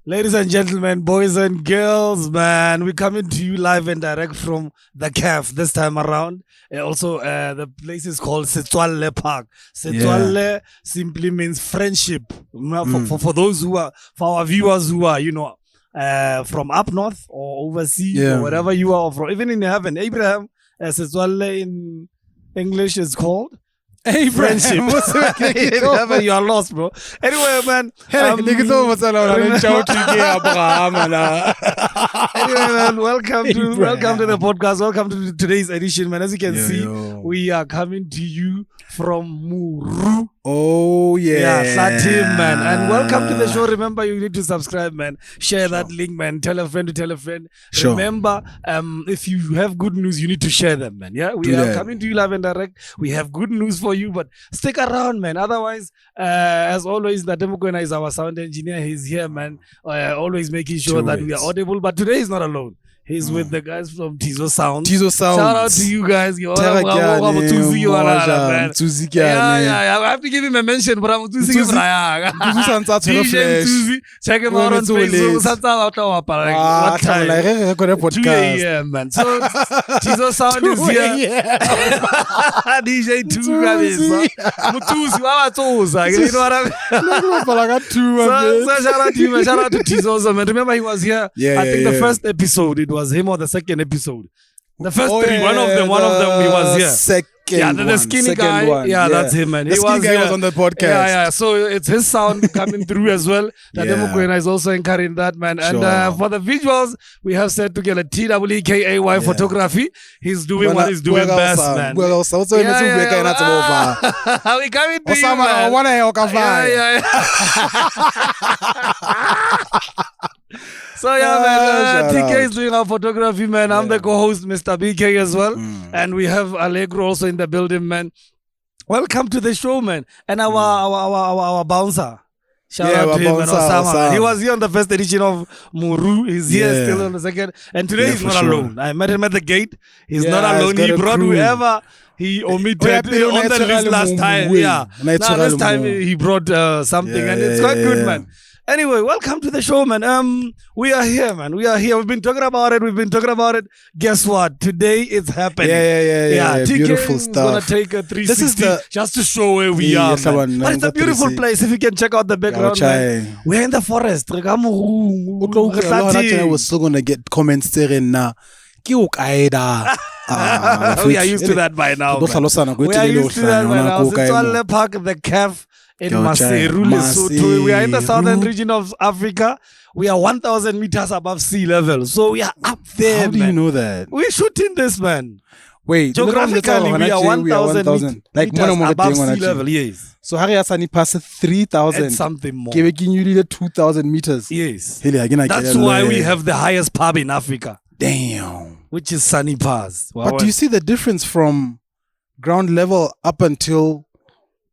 Ladies and gentlemen, boys and girls, man, we're coming to you live and direct from the CAF this time around. Also, the place is called Setswalle Park. Setswalle simply means friendship. For those who are, for our viewers who are, from up north or overseas or wherever you are from, even in heaven, Abraham, Setswalle in English is called friendship. You are lost, bro. Anyway, man. Anyway, man, welcome to the podcast. Welcome to today's edition, man. As you can see, we are coming to you from Muru. Oh yeah, Satim, man. And welcome to the show. Remember, you need to subscribe, man. Share that link, man. Tell a friend to tell a friend. Remember, if you have good news, you need to share them, man. Yeah, we are coming to you live and direct. We have good news for you, but stick around, man. Otherwise, as always, Natemukwena is our sound engineer. He's here, man. Always making sure that we are audible. But today he's not alone. He's with the guys from Tizo Sound. Shout out to you guys. I have to give him a mention, but I'm DJ Tuzi. Check him out on Facebook. What time? 2 a.m. man. So Tizo Sound is here. DJ Tuzi. You know what I mean? So shout out to you, man. Shout out to Tizo, man. Remember he was here. I think the first episode it was him or the second episode. The first three, one of them he was here. The skinny guy. That's him, man. The skinny guy was on the podcast. So it's his sound coming through as well. Natemukwena is also encouraging that, man. And for the visuals, we have set together TWEKAY photography. He's doing what he's doing best, man. We coming to you, man. So man, TK is doing our photography, man. I'm the co-host, Mr Beekay as well. And we have Allegro also in the building, man. Welcome to the show, man. And our bouncer. Shout out to him and Osama. He was here on the first edition of Muru. He's here still on the second. And today he's not alone. I met him at the gate. He's not alone. He brought whoever he omitted on the list last time. Now this time he brought something and it's quite good, man. Anyway, welcome to the show, man. We are here, man. We are here. We've been talking about it. Guess what? Today it's happening. Beautiful TK stuff. is gonna take a 360 just to show where we are, man. But it's a beautiful place. If you can check out the background, man. We're in the forest. We're still gonna get comments there now. We are used to that by now. Setswalle Park, the CAF in Maseru, Lesotho. We are in the southern region of Africa. We are 1,000 meters above sea level. So we are up there, How do you know that? We're shooting this, man. Wait, geographically, we are 1,000 like meters above sea level, yes. So Hari Asani passes 3,000 and something more. Giving you 2,000 meters. Yes. That's why we have the highest pub in Africa. Damn. Which is Sunny Pass. But do you see the difference from ground level up until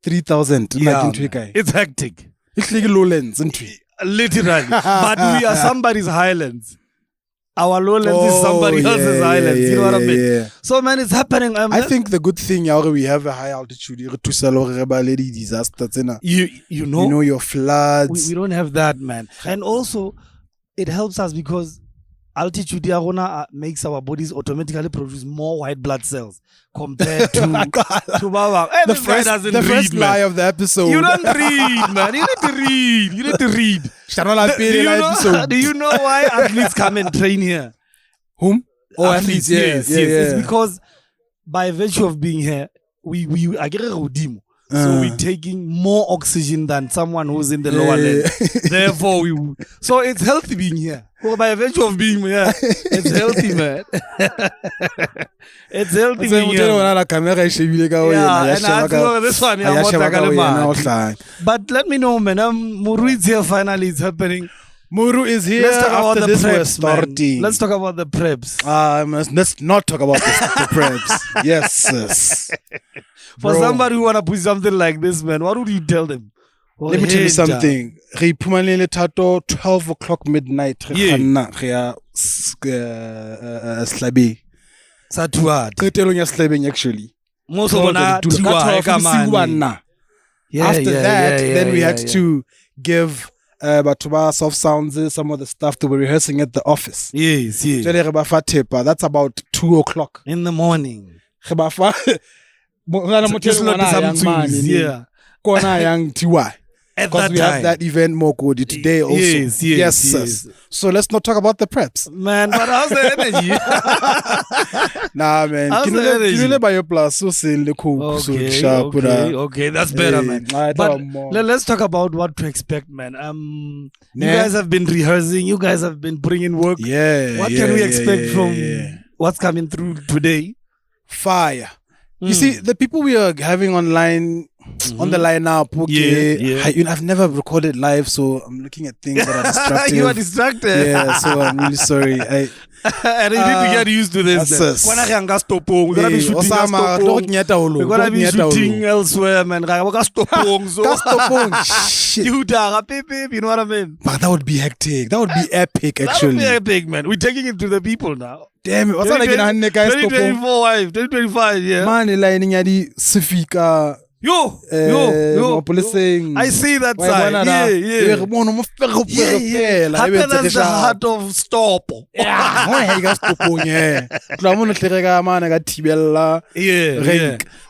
3,000? It's hectic. It's like lowlands, isn't it? Literally. But we are somebody's highlands. Our lowlands is somebody else's highlands. You know what I mean? Yeah. So, man, it's happening. I think the good thing, we have a high altitude. You know your floods. We don't have that, man. And also, it helps us because altitude makes our bodies automatically produce more white blood cells compared to Baba. Hey, the first lie of the episode. You don't read, man. You need to read. Do you know why athletes come and train here? Whom? Athletes. Yes. It's because by virtue of being here, we so we're taking more oxygen than someone who's in the lower land. Therefore, so it's healthy being here. Well, by virtue of being here, it's healthy, man. It's healthy being here. But let me know, man. Muru is here finally. It's happening. Muru is here. Let's talk about the preps, man. Let's talk about the preps. Let's not talk about the preps. Yes. For somebody who want to put something like this, man, what would you tell them? Let me tell you something. 12 o'clock midnight. Slabi. Actually. After that, then we had to give but soft sounds, some of the stuff that we're rehearsing at the office. Yes, yes. That's about 2 o'clock. In the morning. Just yeah. At because that we time. have that event more good today also. Yes. So let's not talk about the preps. Man, but how's the energy? Nah, man. How's Can the energy? you live by your plus? So say the cool. Okay, that's better, man. But let's talk about what to expect, man. You guys have been rehearsing. You guys have been putting in work. What can we expect from what's coming through today? Fire. You see, the people we are having online on the line now, I've never recorded live, so I'm looking at things that are distracting. You are distracted. Yeah, so I'm really sorry. And you need to get used to this. We're gonna be shooting elsewhere, man. You know what I mean? But that would be hectic. That would be epic, actually. That would be epic, man. We're taking it to the people now. Damn it. What's 2025, yeah. Man, lining yadi Sifika. Yo. I see that side. Yeah. That's the heart of stop. Yeah.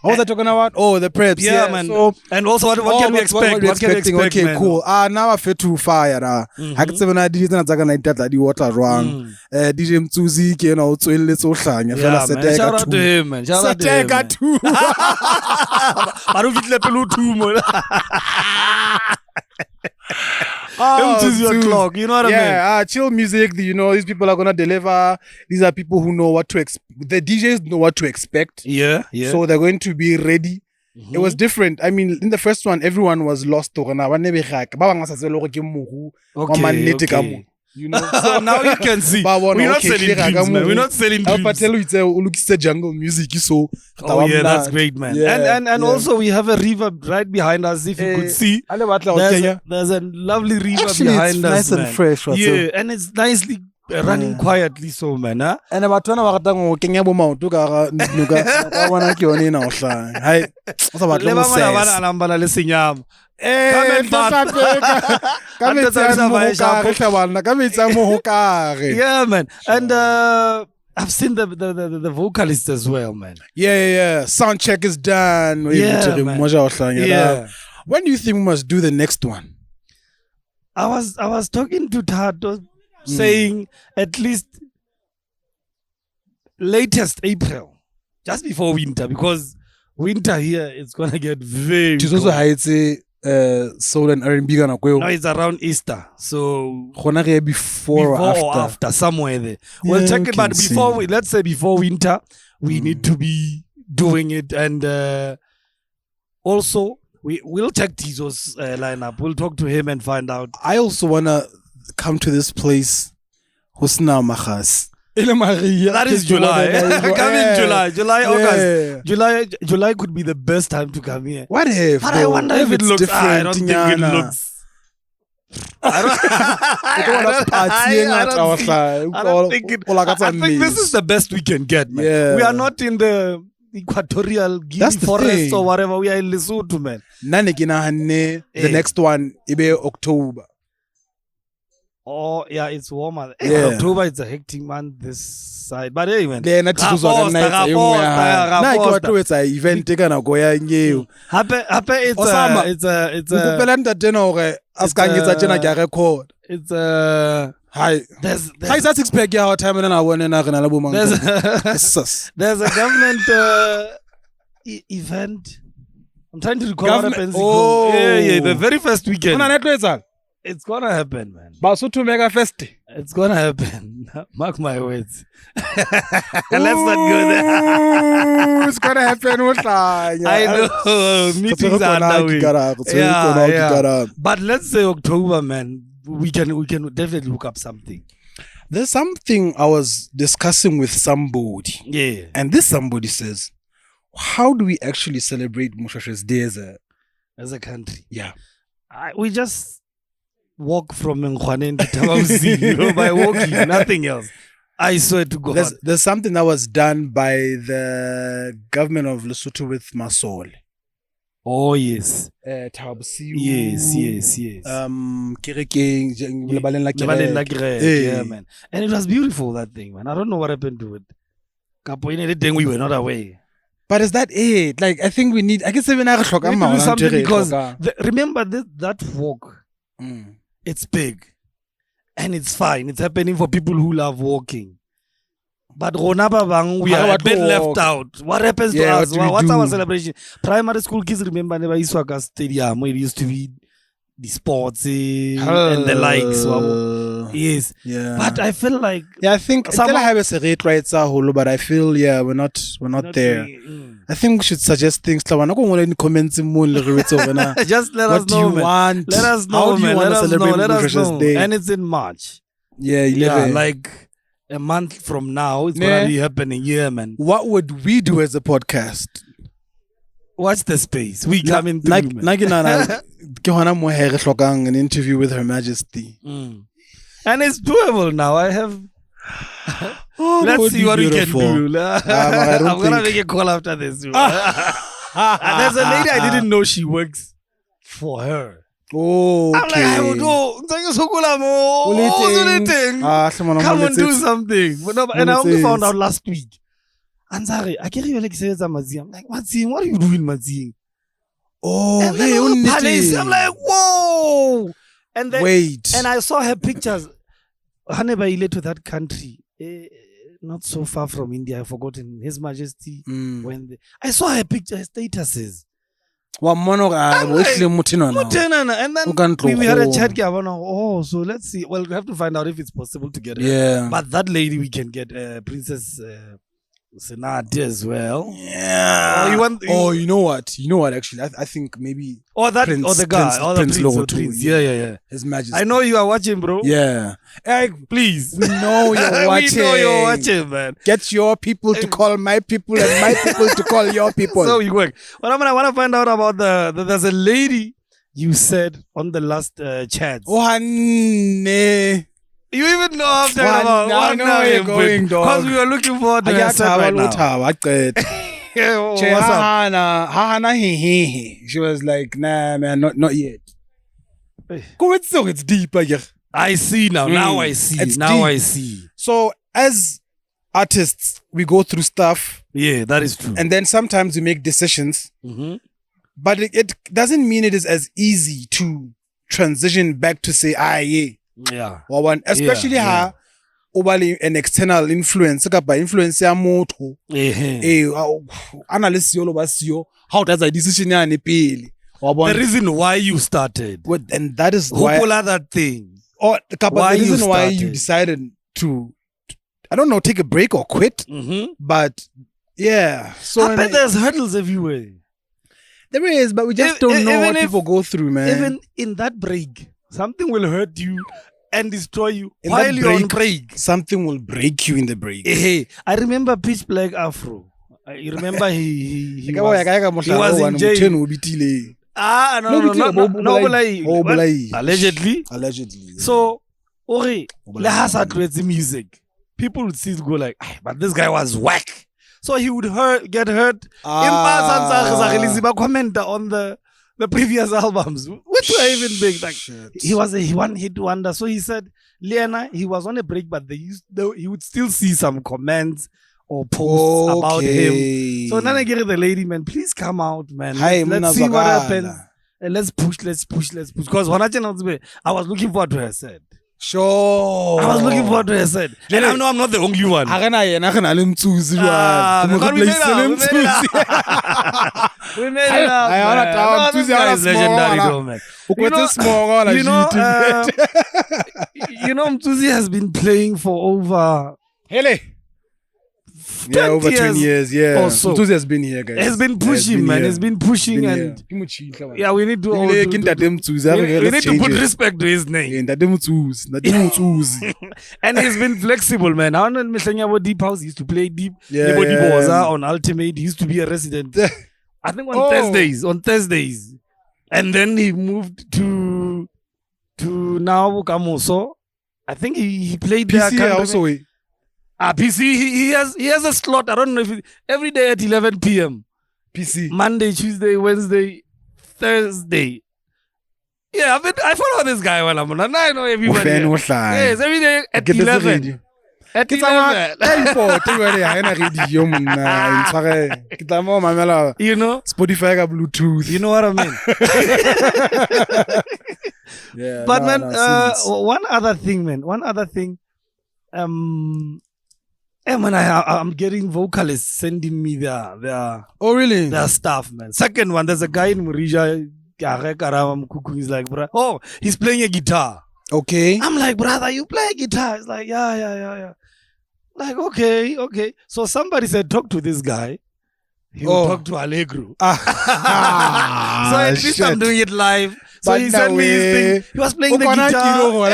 What was I talking about? Oh, the preps. Yeah, man. So, and also, what can we expect? What can we expect? Okay, man? cool. Now I feel too fire. I can say when I did it, I water wrong. DJ Mtuzi, you know, to let's all shine. Shout out to him, man. Shout out to him. Clock, you know what I mean? Yeah, chill music. You know, these people are gonna deliver. These are people who know what to expect. The DJs know what to expect. Yeah. So they're going to be ready. It was different. I mean, in the first one, everyone was lost. Okay. You know, so now you can see. We're not selling dreams, man. We're not selling dreams. Jungle music. So, that's great, man. Yeah, and also we have a reverb right behind us. If you could see, there's a lovely reverb behind us, nice and fresh. Yeah, and it's nicely running quietly, so man. Huh? And about yeah, man. And I've seen the vocalist as well, man. Yeah. Sound check is done. Man. When do you think we must do the next one? I was talking to Tato, saying at least latest April, just before winter, because winter here is gonna get very. Soul and R&B gonna go. No, it's around Easter, so before or after somewhere there. We'll check it, but let's say before winter, we need to be doing it, and also we'll check Tizo's lineup. We'll talk to him and find out. I also wanna come to this place, Husna Mahas. That is July. Come in July, August. July could be the best time to come here. What if? But I wonder if it looks different. I don't think it looks. I think this is the best we can get, man. Yeah. We are not in the equatorial Guinea forest or whatever. We are in Lesotho, man. The next one, October. Oh, yeah, it's warmer. October is a hectic month this side. But hey, man. It's there's a government event. I'm trying to recall what happens. Yeah, the very first weekend. It's gonna happen, man. It's gonna happen. Mark my words. Let's not go there. It's gonna happen. I know. Meetings are underway. Yeah. But let's say October, man. We can definitely look up something. There's something I was discussing with somebody. Yeah. And this somebody says, how do we actually celebrate Mushasha's Day as a country? Yeah. We just walk from Nkwanen to Tawauzi, by walking, nothing else. I swear to God. There's something that was done by the government of Lesotho with Masol. Oh yes. Thabosiu. Yes. Kerekeng, lebaleng la Lebaleng la kereke. kereke, yeah, man. And it was beautiful, that thing, man. I don't know what happened to it. Kapo in anything we were not aware. But is that it? Like, I think we need. I guess even I We need to do something because remember that walk. It's big, and it's fine. It's happening for people who love walking. But Rona Babang, we are a bit left out. What happens to us? What's our celebration? Primary school kids remember never used to stadium where it used to be the sports and the likes. Yes. Yeah. But I feel like I think still I have a rate right holo, but I feel we're not there. I think we should suggest things. Just let us know. What do you want? Let us know. How do you want to celebrate Precious Day? And it's in March. Yeah, 11. Like a month from now, it's gonna be happening here, man. What would we do as a podcast? Watch the space. We come in through, an interview with Her Majesty. And it's doable now. I have let's see what we can do. I'm gonna make a call after this. There's a lady I didn't know she works for her. Oh, okay. I'm like, I would go. Come and do something. And I only found out last week. And sorry, I can't even like say I'm like, Mazing, what are you doing, Mazing? Oh, and hey, I'm like, whoa. And then, wait. And I saw her pictures. Haneba to that country, not so far from India. I've forgotten His Majesty. When I saw her picture, her statuses. And then we had a chat. Oh, so let's see. Well, we have to find out if it's possible to get her. Yeah. But that lady, we can get Princess Senate as well. Yeah. You know what? Actually, I think maybe. Prince Logo too. Yeah. His Majesty. I know you are watching, bro. Yeah. Please. We know you're watching. We know you're watching, man. Get your people to call my people and my people to call your people. So you work. But I want to find out about there's a lady you said on the last chat. Oh, honey. You even know I'm talking about one name, going, dog. Because we were looking forward to her set right now. She was like, nah, man, not yet. It's deep, I see now. Now I see. It's now deep. I see. So as artists, we go through stuff. Yeah, that is true. And then sometimes we make decisions. But it doesn't mean it is as easy to transition back to say, yeah. Especially an external influence. Influence how does a decision the reason why you started. And that is why that thing. Or the reason why you decided to I don't know, take a break or quit. But yeah. So I bet there's hurdles everywhere. There is, but we just don't know what people go through, man. Even in that break, something will hurt you and destroy you while you're on break. Something will break you in the break. Hey, I remember Pitch Black Afro. You remember he was in jail. No. Allegedly. So, the music. People would see it go like, but this guy was whack. So he would get hurt. Comment on the previous albums, which were even big. Like he was a one-hit wonder. So he said, Liana, he was on a break, but he would still see some comments or posts about him. So then I get the lady, man, please come out, man. Let's see what happens. And let's push. Because when I was looking forward to her set. Sure. I was looking forward to her set. And I know I'm not the only one. We made it up. Legendary though, man. Mtuzi has been playing for over 20 years. Yeah. Also. Mtuzi has been here, guys. It's been pushing, man. It's been pushing, and yeah, we need to put respect to his name. And he's been flexible, man. I don't know Deep House. He used to play Deep. On Ultimate. He used to be a resident. I think on Thursdays. And then he moved to now Kamoso. I think he played there. PC also. PC, he has a slot. I don't know if every day at 11 p.m. PC. Monday, Tuesday, Wednesday, Thursday. Yeah, I follow this guy when I'm on. And I know everybody. Yes, every day at 11. At 11. You know? Spotify got Bluetooth. You know what I mean? Yeah. But man, one other thing. Man, I'm getting vocalists sending me their oh really? Their stuff, man. Second one, there's a guy in Murija. He's like, oh, he's playing a guitar. Okay. I'm like, brother, you play a guitar? It's like, yeah. Like, okay. So somebody said, talk to this guy. He will talk to Allegro. So at least I'm doing it live. So he sent me his thing. He was playing the guitar. Now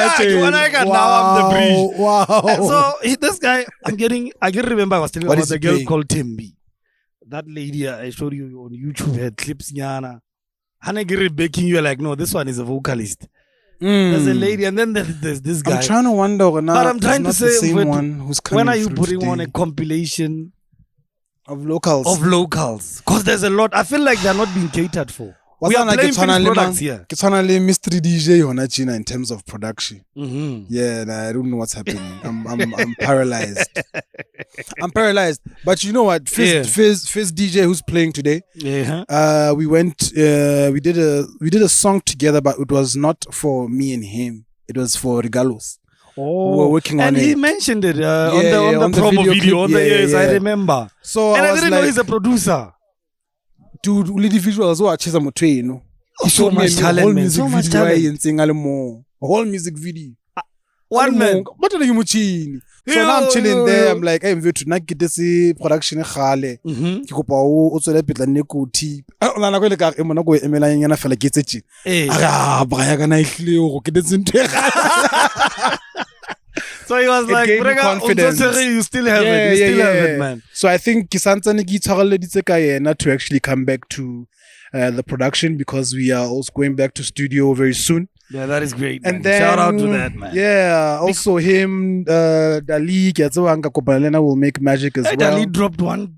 I'm the bridge. Wow. So this guy, I can remember I was telling you about the girl called Tembi. That lady I showed you on YouTube had clips. Hanegiri baking you like, no, this one is a vocalist. There's a lady, and then there's this guy. I'm trying to wonder now. But I'm trying to say, when are you putting on a compilation of locals? Because there's a lot. I feel like they're not being catered for. We are playing finished products here. It's only Mr. DJ on China in terms of production. Yeah, I don't know what's happening. I'm paralyzed. I'm paralyzed. But you know what? Fizz DJ who's playing today. Yeah. We did a song together, but it was not for me and him. It was for Regalos. Oh, we were working on it. And he mentioned it on the promo video. Yes, I remember. So and I didn't know he's a producer. Dude, only visuals who are chasing Motoeretoere, you know. So much talent, man. So much talent. A whole music video. One man. What are you watching? So now I'm chilling there. I'm like, I'm going to not get this production. Khale. Kikopa o tsole petla ne ko ti. Ona na go le ka e mona go emela nyana fela ke tsetse. Aga ba ya kana ihle go ke ditsintwe. So he was like, confidence. You still have it. You still have it, man. So I think Kisantsane ki tshwarelleditse ka yena to actually come back to the production, because we are also going back to studio very soon. Yeah, that is great, man. And then, shout out to that, man. Yeah, also him, Dali, will make magic as well. Dali dropped one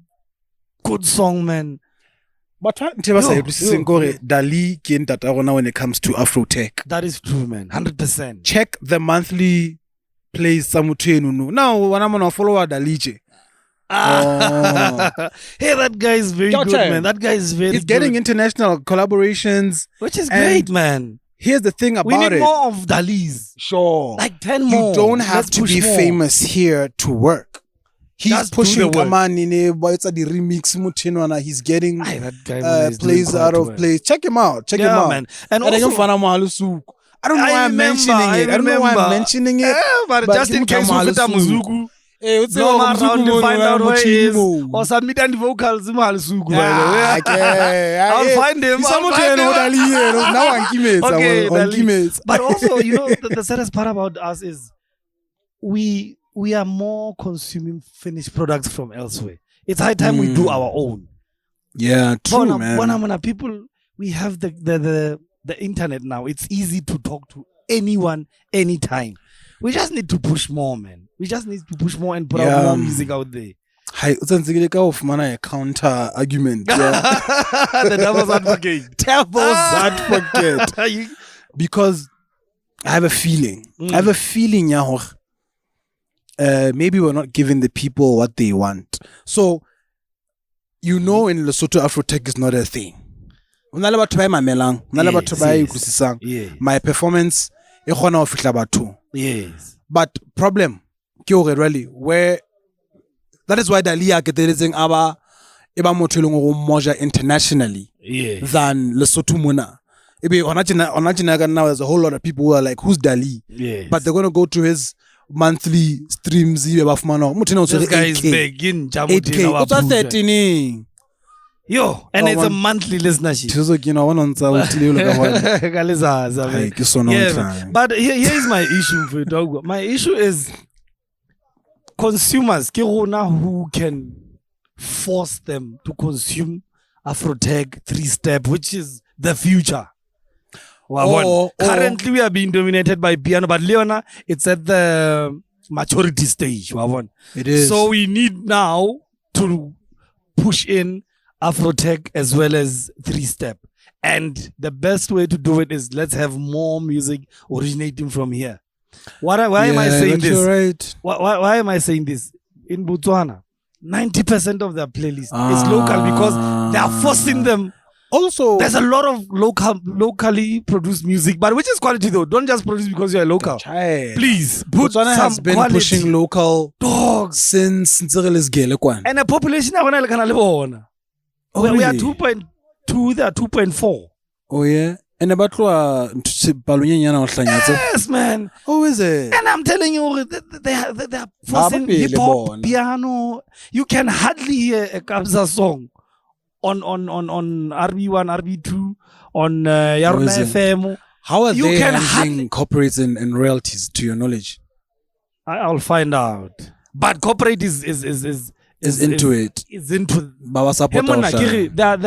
good song, man. But Dali came when it comes to Afro tech. That is true, man. 100%. Check the monthly plays Samutenu. Now, when I'm gonna follow Dali. Hey, that guy is very good, man. That guy is very good. He's getting international collaborations, which is great, man. Here's the thing about it. We need more of Dalis. Sure. Like 10 more. You don't have to be famous here to work. He's pushing Kaman in a remix. He's getting plays out of place. Check him out. Check him out. Man. And also, I don't know why I'm mentioning it. I don't know why I'm mentioning it. But just in case we fit a Muzuku. No man around to find out where he is. Or submit the vocals. I'll find him. Okay, but also, you know, the saddest part about us is we are more consuming finished products from elsewhere. It's high time we do our own. Yeah, true, man. People, we have the internet now. It's easy to talk to anyone, anytime. We just need to push more, man. We just need to push more and put out more music out there. Hi, a counter argument. The devil's advocate. Because I have a feeling. Maybe we're not giving the people what they want. So, you know, in Lesotho, Afrotech is not a thing. My performance, yes. But problem, really, where that is why Dalia getting aba moja internationally than Lesotho Muna. Now there's a whole lot of people who are like, who's Dali? Yes. But they're gonna go to his monthly streams. This guy is big in 8K. Yo, and it's a monthly listenership. But here is my issue for dog. My issue is consumers who can force them to consume Afrotech 3-step, which is the future. Currently, we are being dominated by piano, but Leona, it's at the maturity stage. It is. So we need now to push in Afrotech as well as 3-step. And the best way to do it is let's have more music originating from here. Why am I saying this? You're right. Why am I saying this? In Botswana, 90% of their playlist is local because they are forcing them. Also, there's a lot of locally produced music, but which is quality though. Don't just produce because you're local. Please put Botswana some has been quality. pushing local dogs since and the population we are 2.2, they are 2.4. Oh yeah. And about yes, man. Oh, is it? And I'm telling you, they are forcing hip hop, piano. You can hardly hear a Kabza song on RB1, RB2, on Yaruna FM. How are they handling corporates and royalties, to your knowledge? I'll find out. But corporate is into it. Is into there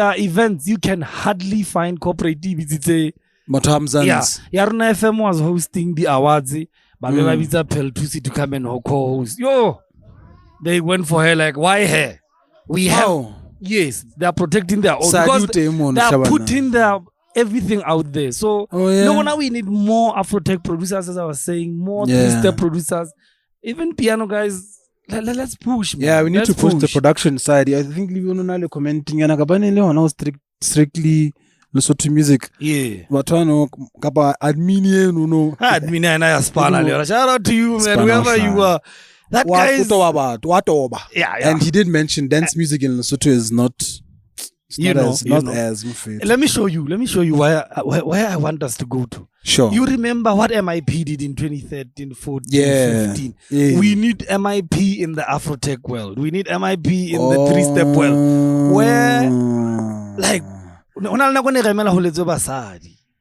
are events you can hardly find corporate TV. Yeah, Yaruna FM was hosting the awards. Peltusi to come and co-host. Yo, they went for her like, why her? We have yes, they are protecting their own because they are putting their everything out there. So now we need more Afrotech producers, as I was saying, more three-step producers, even piano guys. Let's push, man. Yeah, we need to push the production side. I think Livionale commenting and strictly Lesotho music. Yeah. Watano kapa adminie no. Adminie na Spana. Shout out to you, man. Wherever you are. That guy is yeah. And he did mention dance music in Lesotho is not as Let me show you where I want us to go to. Sure. You remember what MIP did in 2013, 14, 15? Yeah. We need MIP in the Afrotech world. We need MIP in the three-step world. Where, like,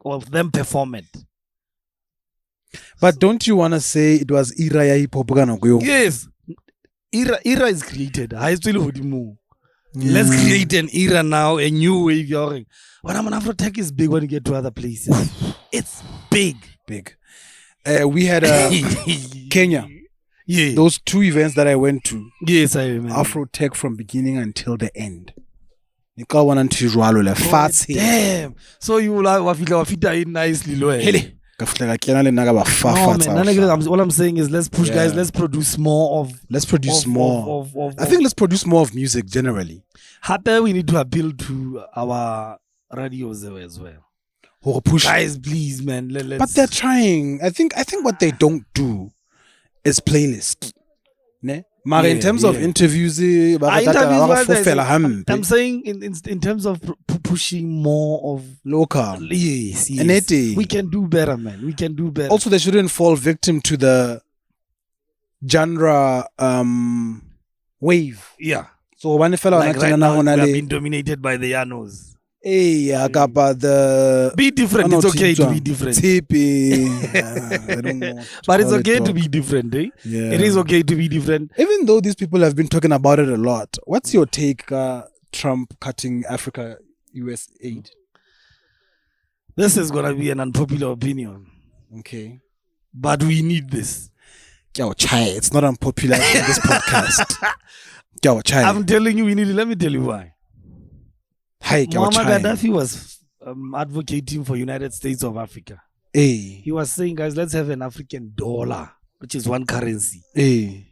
of them perform it. But don't you want to say it was Ira ya hip hop? Yes. Era is created. Let's create an era now, a new wave. When I'm an Afrotech is big when you get to other places. It's big. We had Kenya. Yeah. Those two events that I went to. Yes, I remember. Afrotech from beginning until the end. Damn. So you like wafita in nicely, all I'm saying is let's push guys, let's produce more of I think let's produce more of music generally. Happy we need to appeal to our radios as well. Push. Guys, please, man. But they're trying. I think what they don't do is playlist. Ne? In terms of interviews, I'm saying in terms of pushing more of local. Yes. We can do better, man. We can do better. Also, they shouldn't fall victim to the genre wave. Yeah. So when right now, we have been dominated by the Yanos. Be different. It's okay to be different. But it's okay to be different, eh? Yeah. It is okay to be different. Even though these people have been talking about it a lot, what's your take, Trump cutting Africa US aid? This is gonna be an unpopular opinion. Okay. But we need this. It's not unpopular in this podcast. I'm telling you, we need it. Let me tell you why. Muammar Gaddafi was advocating for United States of Africa. He was saying, guys, let's have an African dollar, which is one currency.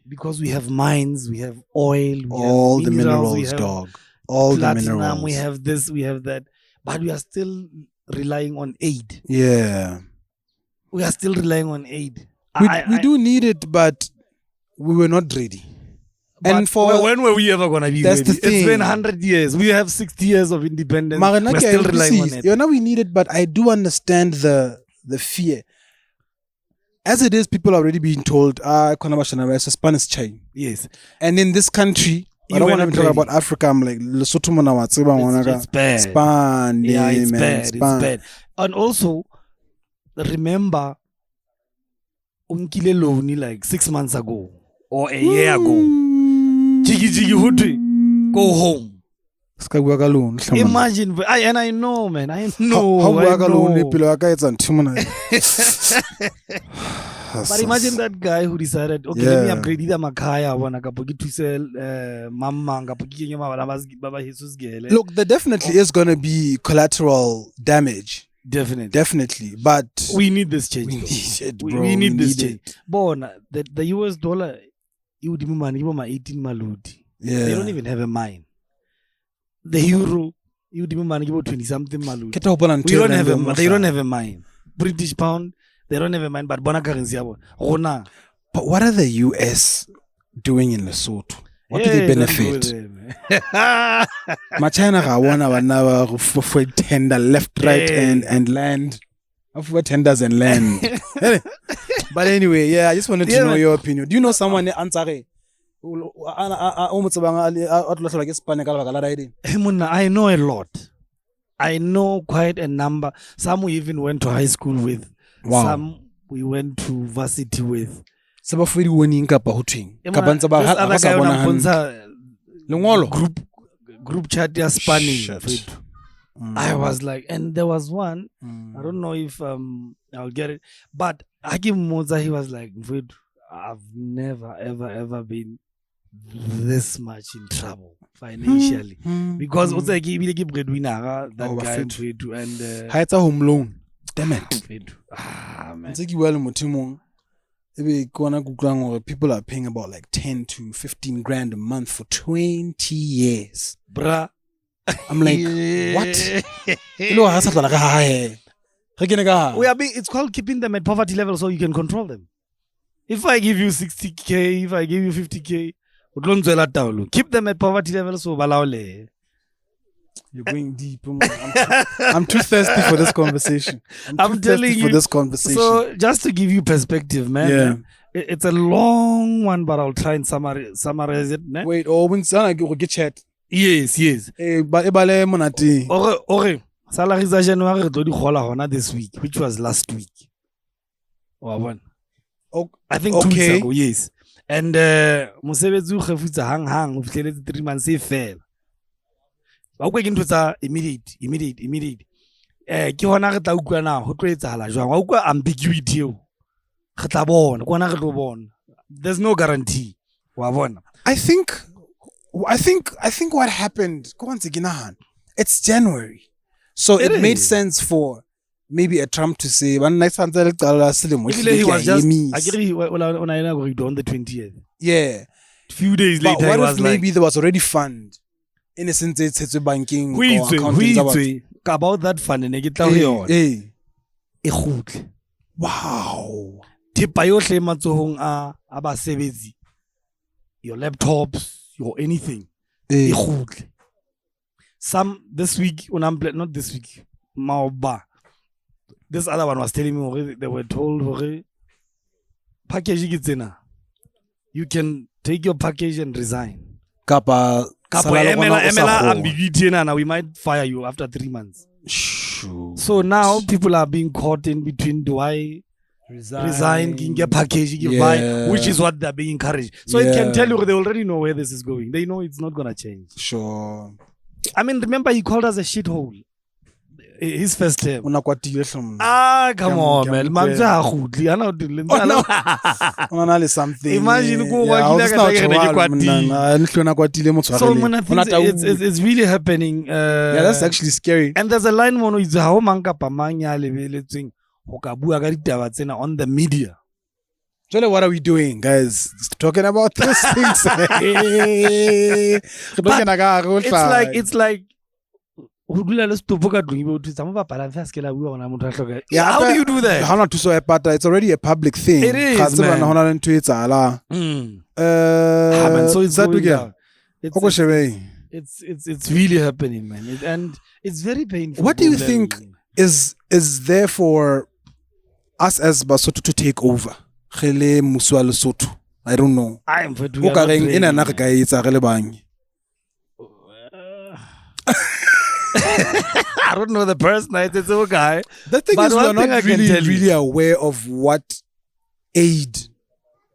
Because we have mines, we have oil, we all have the minerals, dog. All platinum, the minerals. We have this, we have that. But we are still relying on aid. Yeah. We are still relying on aid. We do need it, but we were not ready. And when were we ever going to be ready? It's been 100 years. We have 60 years of independence. We're still relying on it. Now we need it, but I do understand the fear. As it is, people are already being told, Spanish chain. Yes. And in this country, I don't want to talk about Africa. I'm like, Lesotho it's bad. Span. Yeah, it's bad. It's bad. And also, remember, Unkile Loni like 6 months ago or a year ago. Jiggy Hudri, go home. Imagine, and I know, man. I know. But imagine that guy who decided, okay, let me upgrade either Makaya or Nakapoki to sell Mama Look, there definitely is going to be collateral damage. Definitely. But we need this change. We need this change. Born the US dollar, you would money 18 maludi. Yeah. They don't even have a mind. The euro, you would money 20 something maludi. They don't have a mind. British pound, they don't have a mind, but bona currency. But what are the US doing in Lesotho? What do they benefit? Machina wanna for tender left, right, and land. For tenders and land. But anyway, yeah, I just wanted to know your opinion. Do you know someone answer? I know a lot. I know quite a number. Some we even went to high school with. Wow. Some we went to varsity with. This other guy group chat ya spanning. I was like, and there was one. I don't know if I'll get it, but Hakim Moza, he was like, I've never ever been this much in trouble financially because also I give breadwinner that guy and it's a home loan. Damn it. Man. People are paying about like 10 to 15 grand a month for 20 years. Bruh. I'm like, what? It's called keeping them at poverty level so you can control them. If I give you 60K, if I give you 50K, keep them at poverty level so balawle. You're going deep. I'm too thirsty for this conversation. I'm telling you. So just to give you perspective, man. It's a long one, but I'll try and summarize it. Ne? Wait, get chat. Yes. Okay. Salary za January this week, which was last week. I think 2 weeks ago, yes. And Musebetsu khefutsa hang 3 months e fela. Ba go ke ntho tsa immediate ke hona re tla utlwa na ho tlo etsahala jwang wa utlwa ambiguity eo re tla bona kona re tlo bona. There's no guarantee wa bona. I think what happened it's January, so it made sense for maybe a Trump to say one night he was just on the 20th. Yeah, few days later but what if maybe there was already fund in a sense it's banking or accounting about that fund and wow thipa yohle matsohong a basebetsi, your laptops, your anything some this week not this week this other one was telling me they were told package you can take your package and resign. We might fire you after 3 months. So now people are being caught in between. Do I resign, get package, buy, which is what they're being encouraged. So it can tell you they already know where this is going. They know it's not gonna change. Sure. I mean, remember he called us a shithole. His first term. Come on, man. Something. Imagine it's really happening. That's actually scary. And there's a line on the media. What are we doing, guys? Just talking about these things. It's like how do you do that? It's already a public thing. It is, man. So it's really happening, man. And it's very painful. What do you think is there for us as Basotho to take over? I don't know. I don't know the person. It's a guy. The thing is, we're not really aware of what aid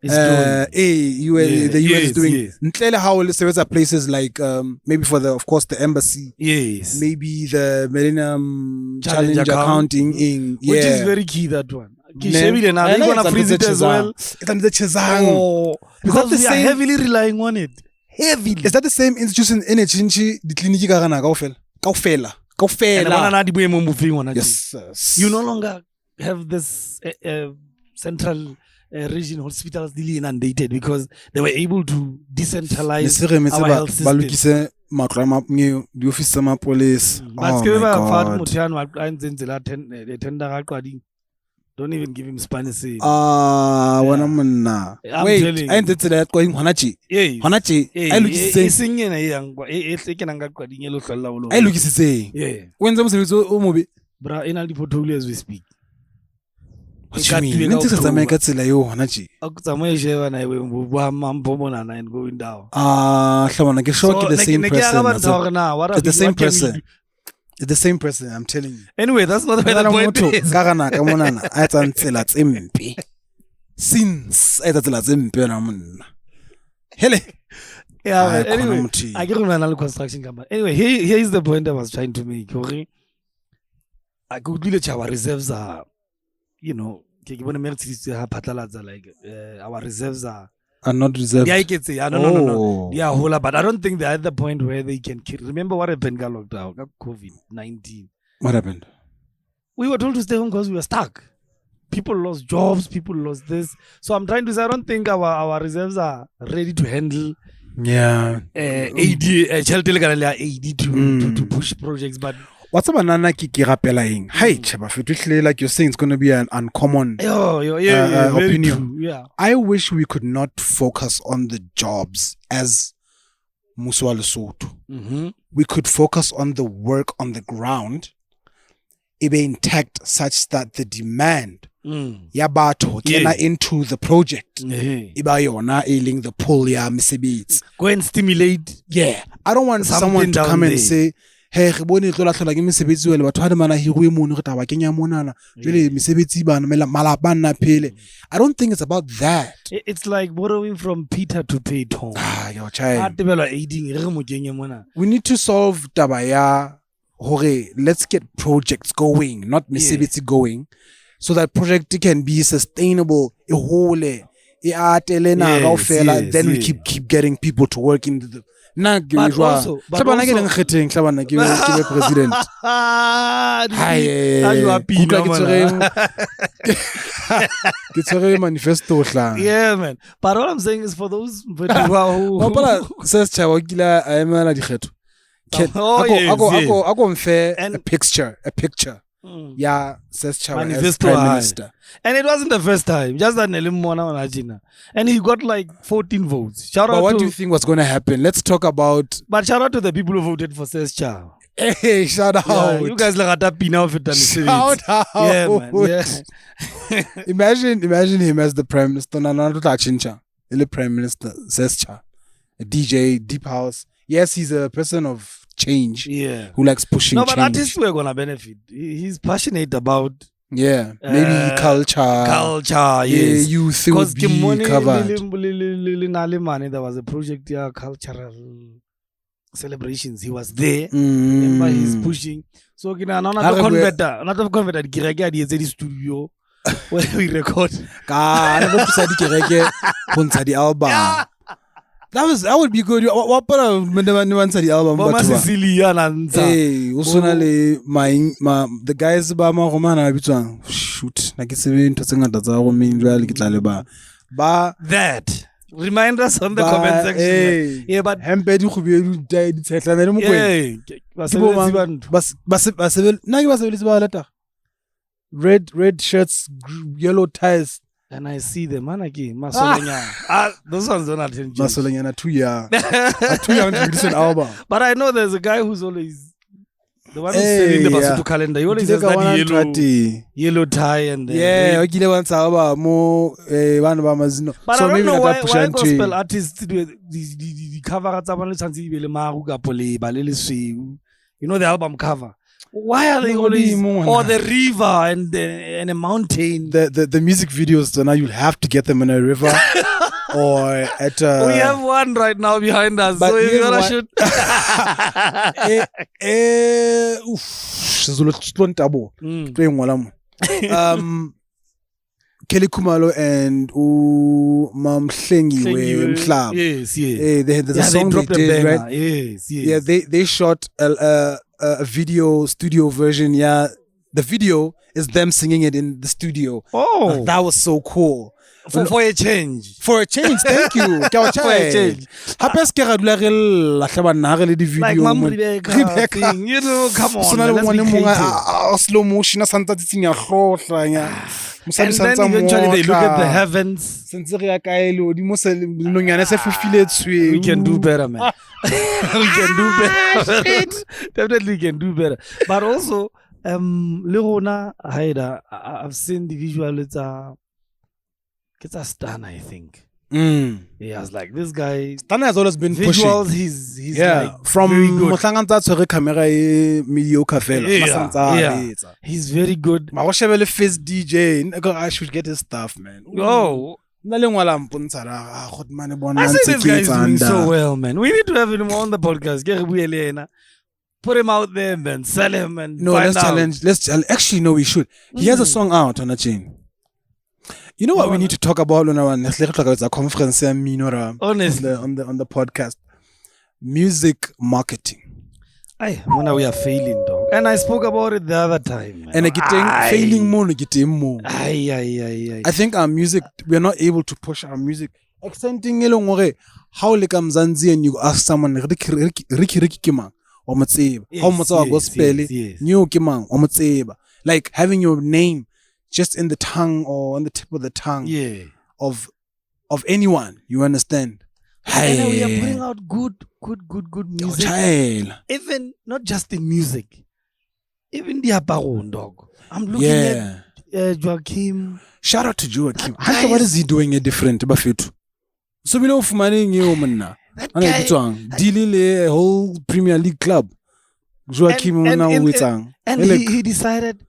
the US is doing. Ntlele how there are places like maybe for of course the embassy. Yes. Maybe the Millennium Challenge Accounting which is very key, that one. They're gonna freeze it as well. Because we are heavily relying on it. Heavily. Is that the same institution in a chinchi the clinic kaufela? Yes. You no longer have this central region hospitals really inundated because they were able to decentralize our health system. The office of police. Don't even give him Spanish. Wait, I ain't that going Honachi. Honachi, I look to say. When some say, oh, movie. Bra, in all the portfolio as we speak. What you mean? Let's just make it like you, Honachi. And going down. Someone get shocked the same person. It's the same person. It's the same person, I'm telling you. Anyway, that's not where the point is. Since I yeah, anyway, I get another construction company. Anyway, here is the point I was trying to make. Okay? I could village our reserves are, you know, like our reserves are not reserved. Yeah, I can say, no. Yeah, whole lot, but I don't think they're at the point where they can kill. Remember what happened? Got locked down. Got COVID-19. What happened? We were told to stay home because we were stuck. People lost jobs. People lost this. So I'm trying to say, I don't think our reserves are ready to handle. Yeah. AD to push projects, but. What's a banana kiki rapelaing? Hey, Chaba, like you're saying, it's going to be an uncommon opinion. Yeah. I wish we could not focus on the jobs as Muswa Lesotho. We could focus on the work on the ground, it be intact such that the demand yabato kena into the project iba yona ailing the pull ya misebetsi. Go and stimulate. Yeah. I don't want someone to come and say, hey, re bone tlo latlhola ke mesebetsi wele batho ba mana hirwe mono re taba kenya monana jele mesebetsi bana malapa nna phele. I don't think it's about that. It's like borrowing from Peter to pay Tom. Your child. We need to solve taba ya hore let's get projects going, not mesebetsi going, so that project can be sustainable. Then we keep getting people to work into the but also president. Manifesto. Yeah, man. But all I'm saying is for those who a picture. Yeah, says Chawa as Manifesto Prime Minister. And it wasn't the first time. Just that Nelimona. And he got like 14 votes. But what do you think was going to happen? Let's talk about. But shout out to the people who voted for Says Chawa. Hey, shout out. Yeah, you guys like a pin of it. Shout out. Yeah, man. Yeah. imagine him as the Prime Minister. The Prime Minister Says Chawa. A DJ, Deep House. Yes, he's a person of change, who likes pushing change. No, but artists were gonna benefit. He's passionate about maybe culture, yes. Youth would be covered. There was a project here, cultural celebrations. He was there. Remember, he's pushing. So another converter the studio where we record. That would be good. What about the album? The guys shoot like it's that. Remind us on the comment section. Yeah, but red shirts, yellow ties. And I see the man again. Those ones don't attend. Masolanyana 2 year. A 2 year to release an album. But I know there's a guy who's always the one who's selling the Basotho calendar. He always has that yellow tie and okay, once album more but so I don't know why gospel artists do the cover. You know the album cover. Why are they always or the river and a mountain? The music videos, so now you'll have to get them in a river or at we have one right now behind us, so you gotta shoot. Kelly Kumalo and Mam Hlengiwe Mhlaba. Yes, yes. There's a song they did, right? Yes, yes. Yeah, they shot a video studio version. Yeah, the video is them singing it in the studio. Oh, that was so cool. For a change. For a change, thank you. For a change. Like Mom Rebecca thing, you know, come on. Slow motion, and then eventually they look at the heavens. We can do better, man. We can do better. Definitely can do better. But also, Leona Haida, I've seen the visual. It's a stun, I think. Yeah, I was like, this guy. Stan has always been visuals, pushing. He's like from very good. Mediocre He's very good. Face DJ. I should get his stuff, man. Oh. I say this guy is doing so well, man. We need to have him on the podcast. Put him out there, man. Sell him and let's challenge. Actually, no, we should. He has a song out on a chain. You know what we need to talk about on our conference on the podcast? Music marketing. We are failing, dog. And I spoke about it the other time. Man. And failing more. I think our music, we are not able to push our music. Extending how comes and you ask someone Ricky Kimang or Matseba. How much gospel new Kimang or Matseba. Like having your name just in the tongue or on the tip of the tongue of anyone, you understand? And we are putting out good music. Even not just the music, even the apparel, dog. I'm looking at Joachim. Shout out to Joachim. What is he doing a different? So we know for money new man. Dealing a whole Premier League club. Joachim and he decided,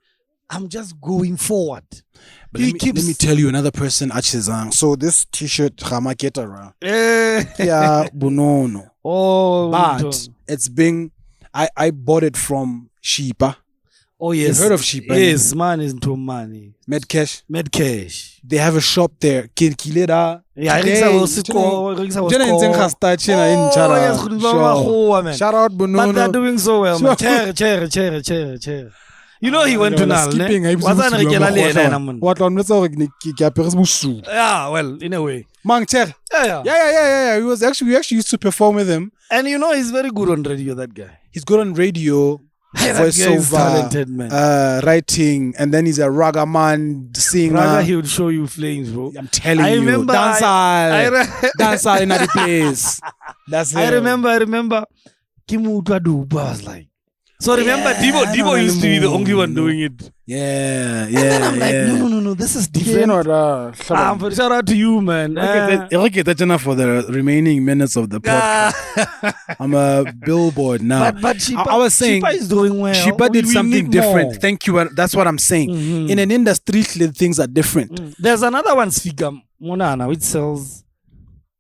I'm just going forward. But let me tell you another person, Achizang. So this t-shirt, Ramaketara. Yeah, Bunono. Oh, but it's being, I bought it from Shipa. Oh, yes. You've heard of Shipa? Yes, man is into money. Medcash. They have a shop there. Kileda. Yeah, shout out, Bunono. But they're doing so well, man. Chair. You know he went to Nal, yeah, well, in a way. Yeah. We actually used to perform with him. And you know he's very good on radio, that guy. He's good on radio, voiceover, talented, man. Writing, and then he's a raga man, singer. Raga, he would show you flames, bro. I'm telling you. Dancer in the place. That's it. I remember Kimu Duba was like, so remember, Debo used to be the only one doing it. Yeah. And I'm like, no, this is different. Shout out to you, man. For the remaining minutes of the podcast. I'm a billboard now. But Shipa, I was saying, Shipa is doing well. Shipa did something different. More. Thank you. That's what I'm saying. In an industry, things are different. There's another one, Sfika Monana, which sells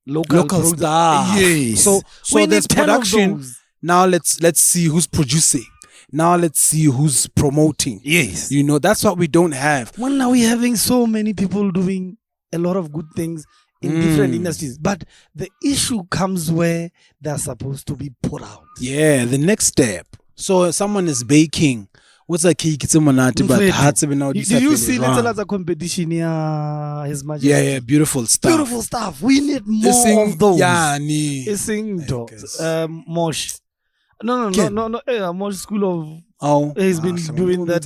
local stuff. Yes. So there's production. Now let's see who's producing. Now let's see who's promoting. Yes. You know, that's what we don't have. Well, now we're having so many people doing a lot of good things in different industries. But the issue comes where they're supposed to be put out. Yeah, the next step. So someone is baking. What's a cake? It's a monati, but hard to be now. Did you see the competition here? His Majesty. Yeah, beautiful stuff. We need more of those. Yeah, Mosh. No. Mosh School of. He's been doing that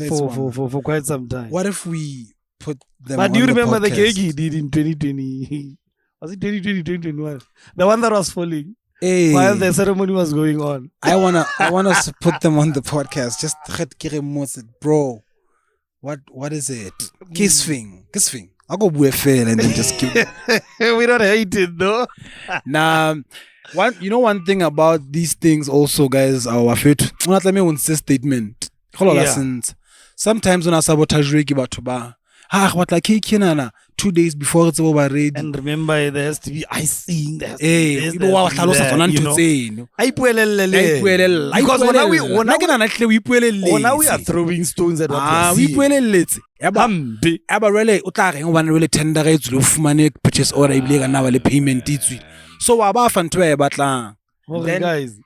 for quite some time. What if we put them? But do you remember the cake he did in 2020? Was it 2021? The one that was falling. While the ceremony was going on. I want us to put them on the podcast. Just bro. What is it? Kissing. I'll go with fail and then just keep. We don't hate it though. Nah. One thing about these things also, guys, our fit. Not let me say statement. Sometimes when I sabotage Reiki batho ba what like cake nana 2 days before it's over ready. And remember, there has to be icing. There has to be this, because now we are throwing stones at what we really tender purchase order le payment so wa fan to e batlang guys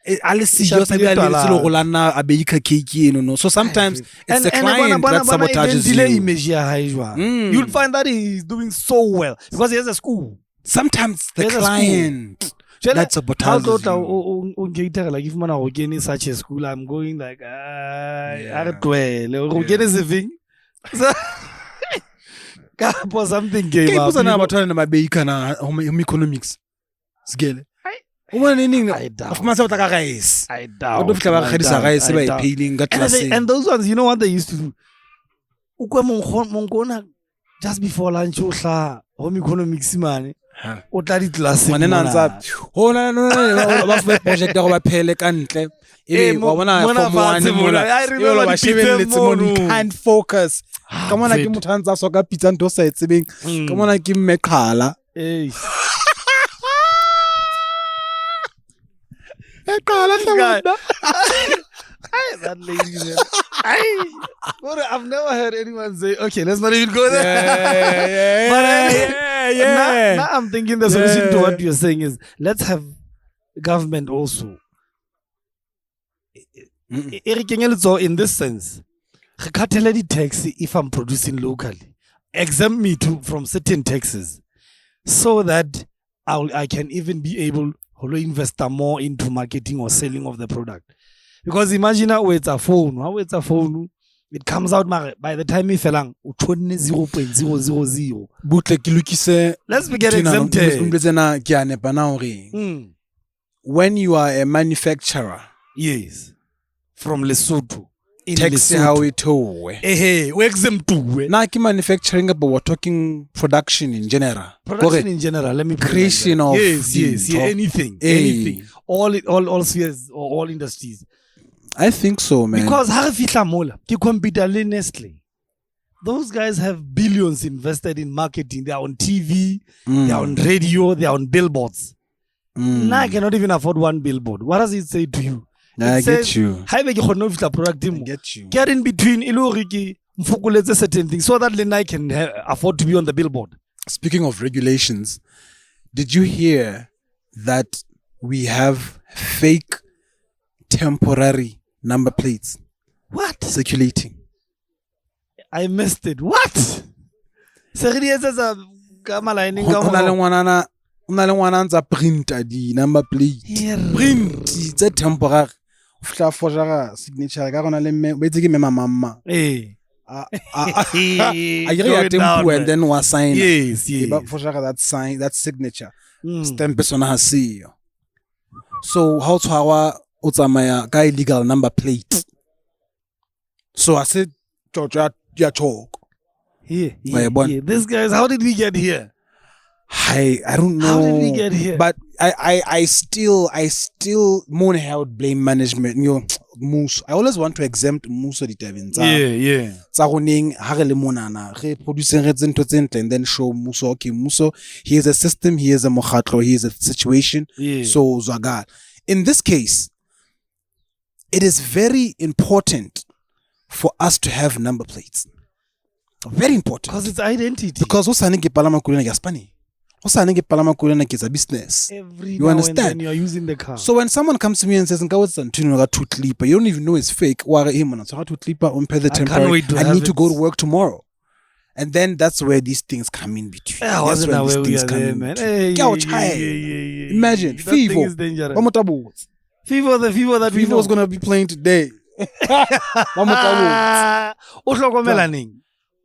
so sometimes it's the client that sabotages you. You'll find that he's doing so well because he has a school. Sometimes the client that sabotages you. Like if man in such a school, I'm going like or something came up. Economics. I doubt. And those ones, you know what they used to do? Just before lunch, home economics money. What are it last can't focus. Come on, I give Mutanza Soga Pizza and Dosa. Come on, I give me Kala. That lady, I've never heard anyone say, okay, let's not even go there. Now I'm thinking the solution to what you're saying is let's have government also. In this sense, tax if I'm producing locally, exempt me from certain taxes so that I can even be able to invest more into marketing or selling of the product. Because imagine how it's a phone. It comes out by the time it's 0.000. Let's get exempted. When you are a manufacturer, yes, from Lesotho, tax how it we exempt too. Not manufacturing, but we're talking production in general. Let me creation of anything, all spheres or all industries. I think so, man. Because Nestle, those guys have billions invested in marketing. They are on TV, they are on radio, they are on billboards. Now I cannot even afford one billboard. What does it say to you? I get you. I get you. Get in between certain things so that then I can afford to be on the billboard. Speaking of regulations, did you hear that we have fake temporary number plates? What? Circulating. I missed it. What? Printer di number plate. Print it's temporary. Signature ka gona le mama. And then was sign. Yes. But for that sign, that signature. Stamp persona has. So how to our utsamaya guy legal number plate. So I said, George, you talk. Here. This guys, how did we get here? I don't know. How did we get here? But I still more held blame management. You know, Moose. I always want to exempt Moose of the Tevins. Yeah. Tsagoning harele monana, producing and then show Muso. Okay, Muso. Here's a system. Here's a mokhatlo. Here's a situation. Yeah. So Zagar. In this case, it is very important for us to have number plates. Very important. Because it's identity. Because usanenge palama kulena gaspani. Usanenge palama kulena is a business. You understand? You are using the car. So when someone comes to me and says, you don't even know it's fake. I need to go to work tomorrow. And then that's where these things come in between. That's where these things come in between. Imagine, Fivo. Fivo, the Fivo that we know is going to be playing today.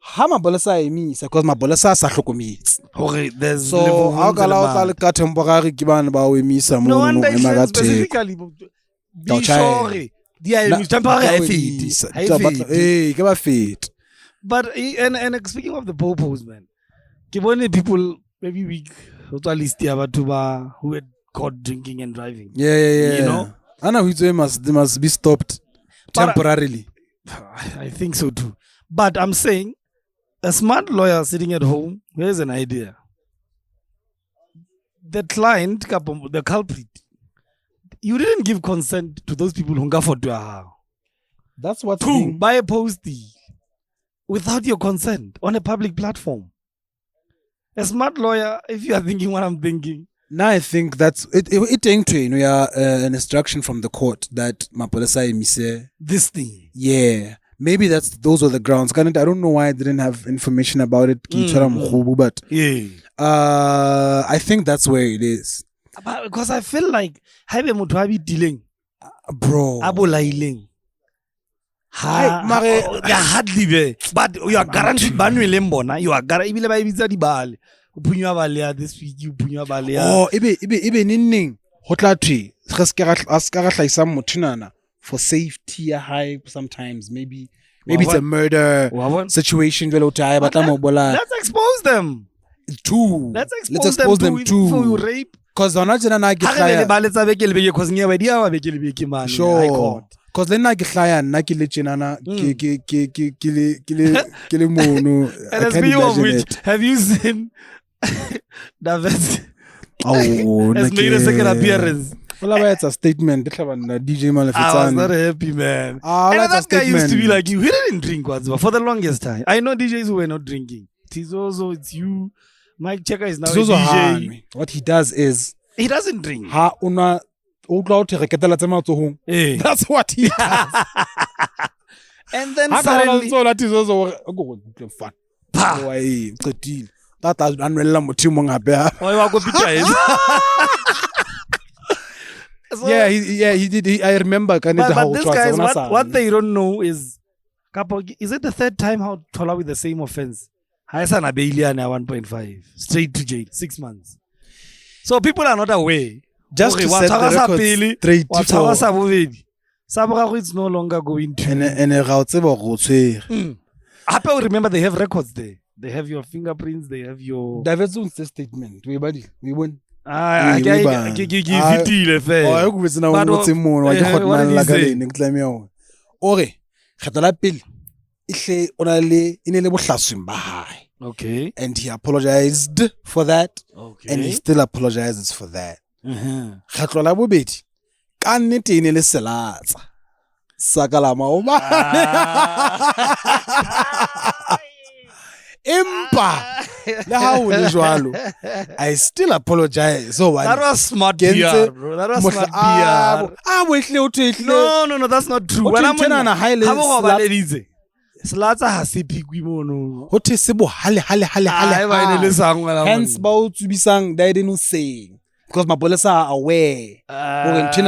Hama bolasa emi because my bolasa sa hlokometse. Okay, there's so how ka ka temporary ke bana ba o emisa mo no specifically be sure dia temporary fit. Ke ba fit. But and speaking of the popos, man, ke bone people maybe week at least who had caught drinking and driving. Yeah. You know? Ana they must be stopped. temporarily. I think so too. But I'm saying, a smart lawyer sitting at home, here's an idea. The client, the culprit, you didn't give consent to those people who got for to. That's what's Two, buy a postie without your consent on a public platform. A smart lawyer, if you are thinking what I'm thinking. Now I think that's it. We are an instruction from the court that Mapolesa emise this thing. Yeah, maybe those are the grounds. I don't know why I didn't have information about it. But yeah, I think that's where it is. But because I feel like have a dealing, bro. Abolailing. They're hardly there, but you are guaranteed. You are guaranteed. This week you ibe ninning hotlatri askara hlaisa mothinana for safety high sometimes maybe it's a murder situation. Let's expose them too. Let's expose them too for rape. Because sure. Because then I get and speaking of which, have you seen David has made a second appearance? Well, it's a statement. DJ I was not happy, man. And that guy used to be like you. He didn't drink for the longest time. I know DJs who were not drinking. Tizozo, it's you. Mike Checker is now Tizozo a DJ. What he does is he doesn't drink. That's what he does. And then suddenly that unreal he did. I remember. But this guys, what they don't know is it the third time how Tola with the same offense? Haisana Bailia now 1.5 straight to jail 6 months. So people are not aware. Just to set the record straight it's no longer going to. And remember they have records there. They have your fingerprints. They have your. Diversion statement. We won. What did he say? Okay. And he apologized for that. Okay. And he still apologizes for that. Khatlo la bobedi ka nnete ene le selatsa sakala maoba empa le ha o le jwalo I still apologize. So that was smart PR, bro. That was smart PR. No, that's not true. When I'm Slata has a pig mono. What is Sebo Hale. Hence, about to be sung, they didn't say. Because my police are aware. The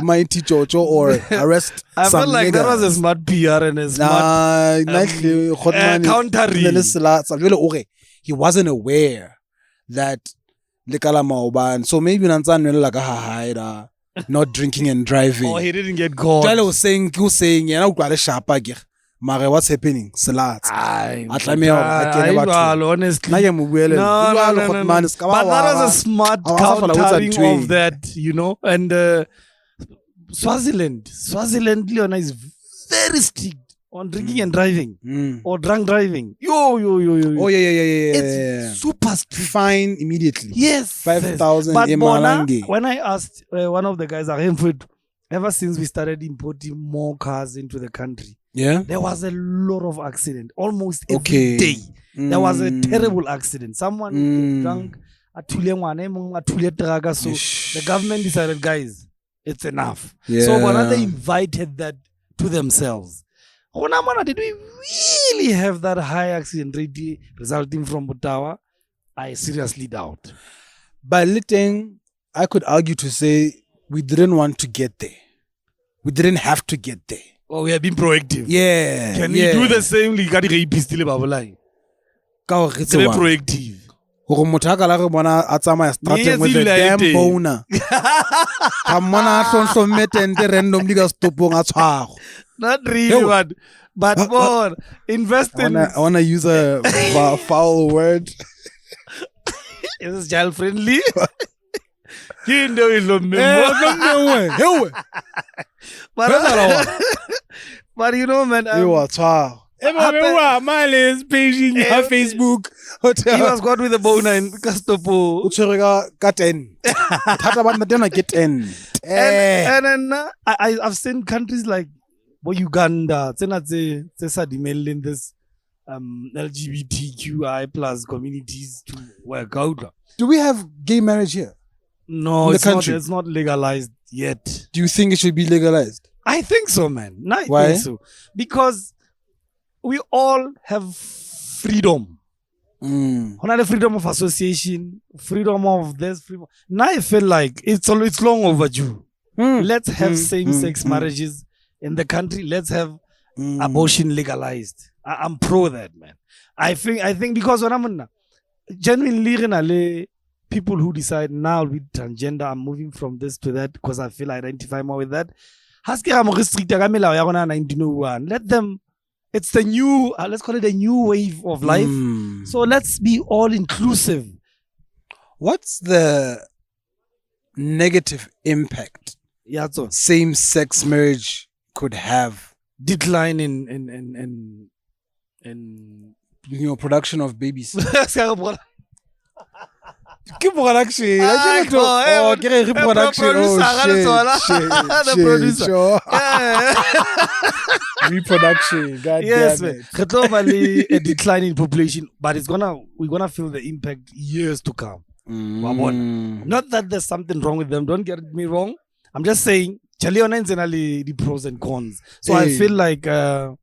mighty Jojo or arrest. I felt like that was a smart PR and a smart countering. He wasn't aware that so maybe not drinking and driving. Oh, he didn't get caught. Jalo was saying, Mare, what's happening? Salat. Honestly. No. But that was a smart countering of that, you know. And Swaziland, Leona is very strict on drinking and driving or drunk driving. Oh, yeah. It's super strict. Fine immediately. Yes. 5,000 But Bona, when I asked one of the guys, ever since we started importing more cars into the country, there was a lot of accident. Almost every day. There was a terrible accident. Someone drunk, so the government decided, guys, it's enough. So Bona, they invited that to themselves. Did we really have that high accident rate resulting from Botawa? I seriously doubt. By letting, I could argue to say we didn't want to get there. We didn't have to get there. Oh, we have been proactive. Yeah. Can we do the same? Proactive. Starting with the damn boner. Not really, but more invest in. I wanna use a foul word. Is this child friendly? But you know, man. You are wow. Miles Beijing Facebook hotel. He was caught with a boner in Castopo. Ka 10. Thata bana tena get 10. And then I've seen countries like Uganda, in this LGBTQI plus communities to work out. Do we have gay marriage here? No, it's not legalized yet. Do you think it should be legalized? I think so, man. Why? Think so. Because we all have freedom. Freedom of association, freedom of this, freedom. Now I feel like it's long overdue. Let's have same-sex marriages in the country. Let's have abortion legalized. I'm pro that, man. I think because when I'm genuinely people who decide now with transgender, I'm moving from this to that because I feel I identify more with that. Let them. It's the new, let's call it a new wave of life. So let's be all inclusive. What's the negative impact same-sex marriage could have? Decline in production of babies. Reproduction. Reproduction. God yes, damn it. A decline in population, but we're gonna feel the impact years to come. Not that there's something wrong with them. Don't get me wrong. I'm just saying, the pros and cons. So I feel like I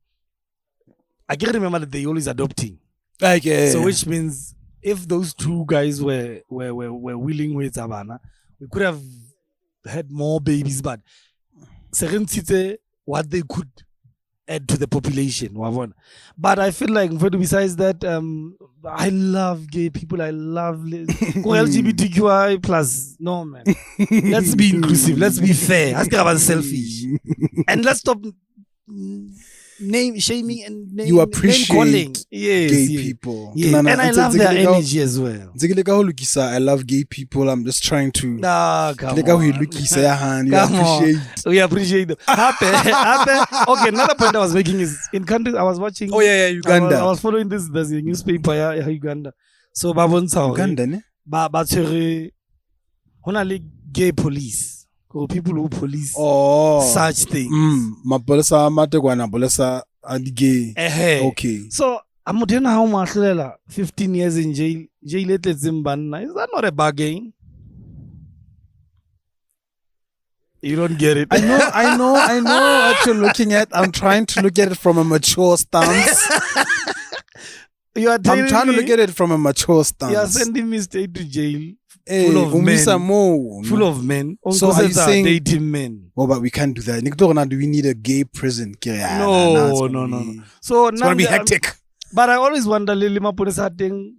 can remember that they always adopting. So which means if those two guys were willing with Savannah, we could have had more babies, but what they could add to the population. But I feel like besides that, I love gay people. I love LGBTQI plus. No, man. Let's be inclusive. Let's be fair. Let's get about selfish. And let's stop name shaming and you appreciate name calling. Yes, gay people. Yeah. And I love their energy as well. I love gay people. I'm just trying to. Come on. We appreciate them. Okay, another point I was making is in countries I was watching. Uganda. I was following this. There's a newspaper Uganda. So Uganda, ne? Gay police. Or people who police such things. Okay. So I'm not how much 15 years in jail. Is that not a bargain? You don't get it. I know what you're looking at. I'm trying to look at it from a mature stance. I'm trying to look at it from a mature stance. You are sending me straight to jail. Full of men. So are you saying dating men? Oh, but we can't do that. Do we need a gay prison? No. So it's gonna be hectic. But I always wonder, roadblocking.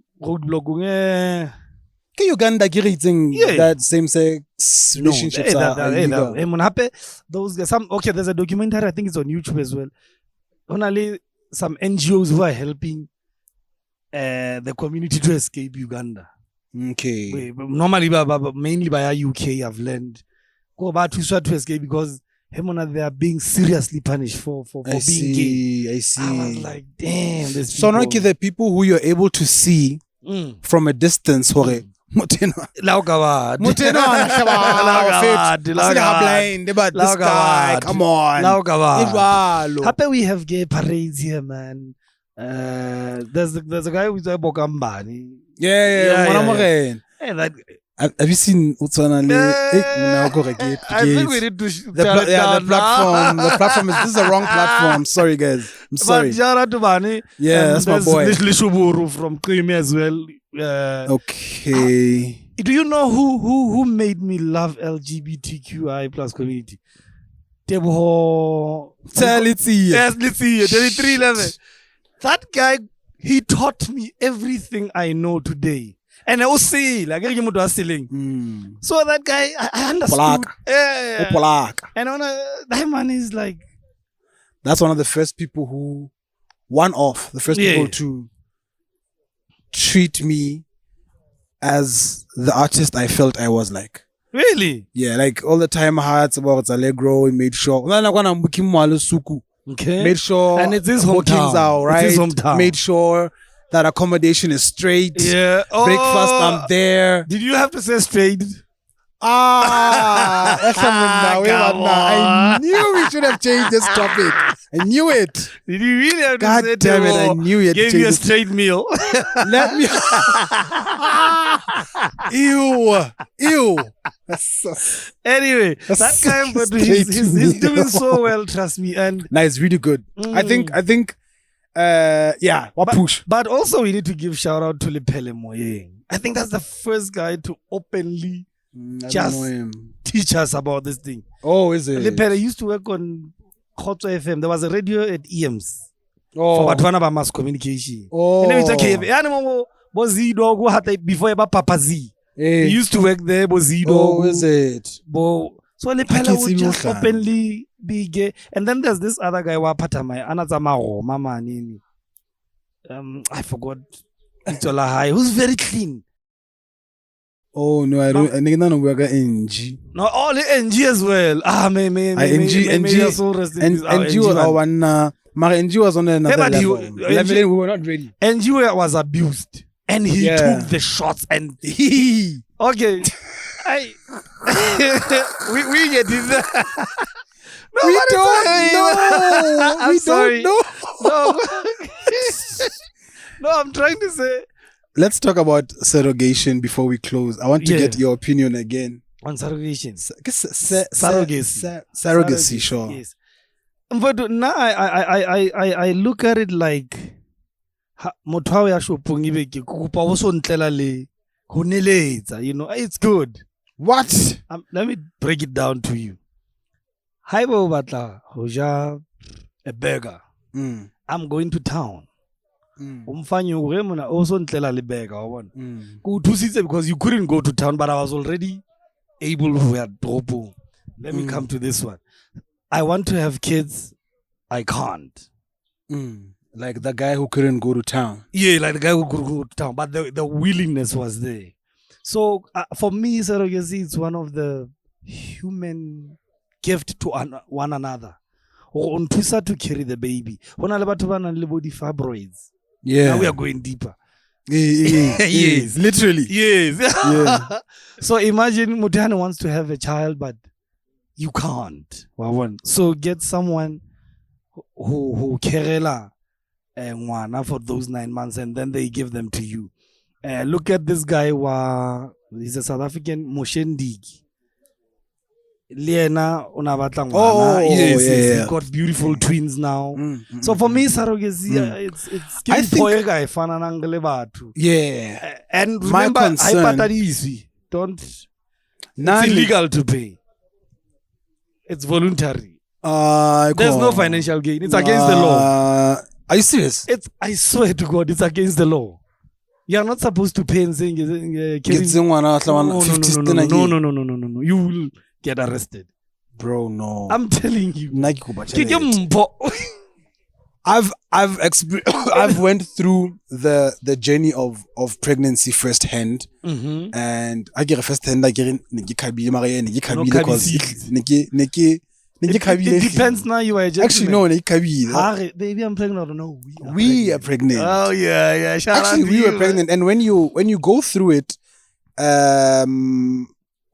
Uganda that same-sex relationships are illegal. Those guys, there's a documentary. I think it's on YouTube as well. Only some NGOs who are helping the community to escape Uganda. Okay. Normally, mainly by UK, I've learned go about to escape because they are being seriously punished for being gay. I see. I was like, damn. So not the people who you're able to see from a distance. This guy, come on. Happy we have gay parades here, man. There's a guy who's a Bokambani. Yeah. Have you seen Utswana? I think we need to the platform this is the wrong platform. Sorry guys. I'm sorry. That's my boy. Lishuburu from Crimea as well. Okay. Do you know who made me love LGBTQI plus community? Teboho. Yes, let's see. 2311. That guy, he taught me everything I know today. And I was saying, like, so that guy, I understood. And that man is like. That's one of the first people people to treat me as the artist I felt I was like. Really? Yeah, like all the time hearts about Allegro, we made sure. Okay. Made sure and it's his bookings hometown. are right. It's his hometown. Made sure that accommodation is straight. Yeah. Breakfast, I'm there. Did you have to say straight? Come on. I knew we should have changed this topic. I knew it. Did you really have God to say damn it, I knew you had to gave you a change it. straight meal? Let me. Ew. Anyway, that guy, but he's doing so well, trust me. And no, it's really good. I think what push. But also we need to give shout out to Lepele Moyeng. I think that's the first guy to openly just teach us about this thing. Oh, is it? Lepele used to work on Khotso FM. There was a radio at EMS Oh. for Batwana mass communication. Oh. And then it's okay. Before about Papa Z. Hey. He used to work there, Bozido. Oh, is it? So Lepele would just openly be gay. And then there's this other guy, Wapatamai, Anazamao, Mama Nini. I forgot. Itola High, who's very clean. Oh no, I don't. I think no work NG. No, all the NG as well. NG was our one. NG was on another level. We were not ready. NG was abused, and he took the shots. And okay, we get it. No, we don't know. I'm sorry. Don't know. No. No, I'm trying to say. Let's talk about surrogation before we close. I want to get your opinion again. On surrogation. Surrogacy, sure. Yes. But now I look at it like it's good. What? Let me break it down to you. Haibo batla hoja a burger. I'm going to town. Also because you couldn't go to town, but I was already able to. Let me come to this one. I want to have kids. I can't. Like the guy who couldn't go to town. Yeah, like the guy who could go to town, but the willingness was there. So for me, surrogacy is one of the human gift to one another. Or on to carry the baby. When I about body fibroids. Yeah. Now we are going deeper. Yes. Literally. Yes. Yeah. So imagine Mutane wants to have a child, but you can't. So get someone who kerela for those 9 months, and then they give them to you. Look at this guy. He's a South African Moshendigi. Liena unabatla ngwana. Yes. He got beautiful twins now. So for me, surrogacy, it's giving boy guy fana nangele batho. Yeah. And remember, it's illegal to pay. It's voluntary. There's no financial gain. It's against the law. Are you serious? I swear to God, it's against the law. You are not supposed to pay and saying no. You will get arrested, bro. No, I'm telling you. I've went through the journey of pregnancy firsthand, and I get a firsthand. I get it depends now. You are actually no, baby, I'm pregnant or no? We are pregnant. Oh yeah. Actually, we were pregnant, and when you go through it,